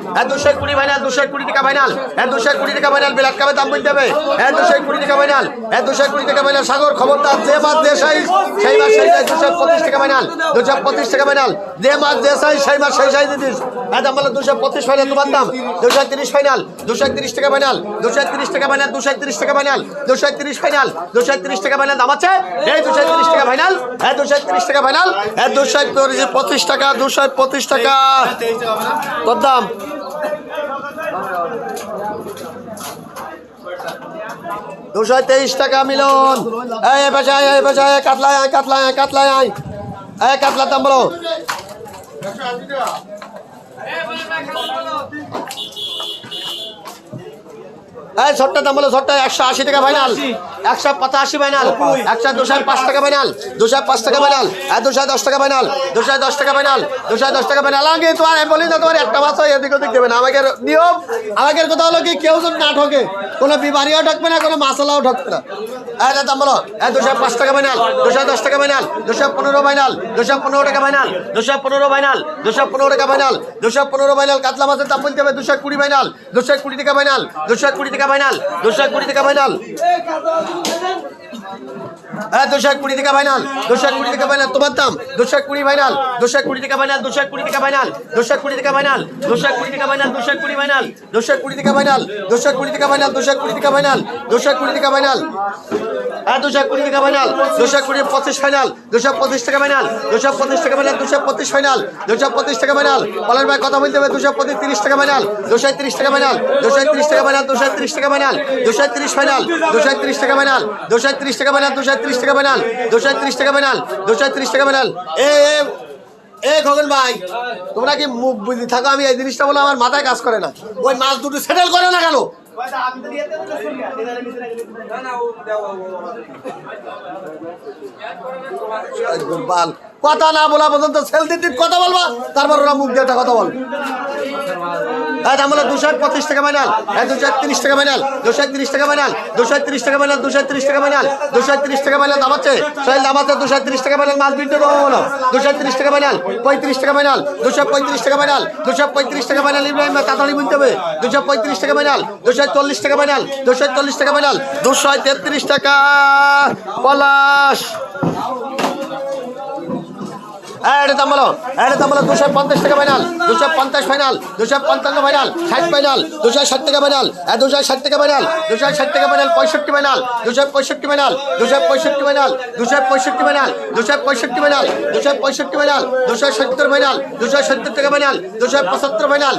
220 final 220 টাকা final 220 টাকা final black কাপে দাম বলতে হবে 220 টাকা ফাইনাল 220 টাকা ফাইনাল সাগর খবরদার যে মাছ যে সাইজ সেই মাছ সেই সাইজ 225 টাকা ফাইনাল 225 টাকা ফাইনাল যে মাছ যে সাইজ সেই মাছ সেই সাইজ দিস দাম বলে 225 ফাইনাল তোমার দাম 230 ফাইনাল 230 টাকা ফাইনাল 230 টাকা ফাইনাল 230 টাকা ফাইনাল 230 ফাইনাল 230 টাকা ফাইনাল দাম আছে এই 230 টাকা ফাইনাল 230 টাকা ফাইনাল 225 টাকা 225 টাকা কত দাম 223 টাকা মিলন এই বাজায় কাতলা দাম বলো এই ছোট্ট দাম বলো ছোট্ট 180 টাকা ফাইনাল 185 ফাইনাল 205 টাকা ফাইনাল 205 টাকা ফাইনাল 210 টাকা ফাইনাল 210 টাকা ফাইনাল 210 টাকা ফাইনাল আগে তো আর বলি না তোমার একটা মাছ এদিক ওদিক দেবে না আমাদের নিয়ম আমাদের কথা হলো কি কেউ যেন না ঠকে কোনো বিমারিও ঠকবে না কোনো মাছলাও ঠকবে না এই দাম বলো 205 টাকা ফাইনাল 210 টাকা ফাইনাল 215 ফাইনাল 215 টাকা ফাইনাল 215 ফাইনাল 215 টাকা ফাইনাল 215 ফাইনাল কাতলা মাছের দাম বলতে হবে 220 ফাইনাল 220 টাকা ফাইনাল 220 টাকা ফাইনাল 220 টাকা ফাইনাল 220 টাকা ফাইনাল 220 টাকা ফাইনাল তোমার দাম 220 ফাইনাল 220 টাকা ফাইনাল 220 টাকা ফাইনাল 220 টাকা ফাইনাল 220 টাকা ফাইনাল 220 ফাইনাল 220 টাকা ফাইনাল 220 টাকা ফাইনাল 220 টাকা ফাইনাল 220 টাকা ফাইনাল 220 টাকা ফাইনাল 225 ফাইনাল 225 টাকা ফাইনাল 225 টাকা ফাইনাল 225 ফাইনাল 225 টাকা ফাইনাল বলার ভাই কথা বলতে হবে 230 টাকা ফাইনাল 230 টাকা ফাইনাল 230 টাকা ফাইনাল 230 টাকা ফাইনাল 230 ফাইনাল 230 টাকা ফাইনাল 230 টাকা ফাইনাল 230 টাকা ফাইনাল 230 টাকা ফাইনাল 230 টাকা ফাইনাল এ খগন ভাই তোমরা কি মুখ বুঝি থাকো আমি এই জিনিসটা বলে আমার মাথায় কাজ করে না ওই মাছ দুটো সেটেল করে না কেন কথা না বলা পর্যন্ত সেল দিতে কথা বলবা তারপর ওরা মুখ দিয়ে কথা বলবে আমরা 225 টাকা ফাইনাল 230 টাকা ফাইনাল 230 টাকা ফাইনাল 230 টাকা ফাইনাল 230 টাকা ফাইনাল 230 টাকা ফাইনাল দাম আছে সেই দাম আছে 230 টাকা ফাইনাল মাছ বিনতে দেবো বলো 230 টাকা ফাইনাল 35 টাকা ফাইনাল 235 টাকা ফাইনাল 235 টাকা ফাইনাল ইব্রাহিম তাড়াতাড়ি বুনতে হবে 235 টাকা ফাইনাল 240 টাকা ফাইনাল 240 টাকা ফাইনাল 233 টাকা পলাশ এটা দাম বলো 250 টাকা ফাইনাল 250 ফাইনাল 255 ফাইনাল 60 ফাইনাল 260 টাকা ফাইনাল 260 টাকা ফাইনাল 260 টাকা final 65 final 265 final 265 final 265 final 265 final 265 final 270 final 270 টাকা ফাইনাল 275 ফাইনাল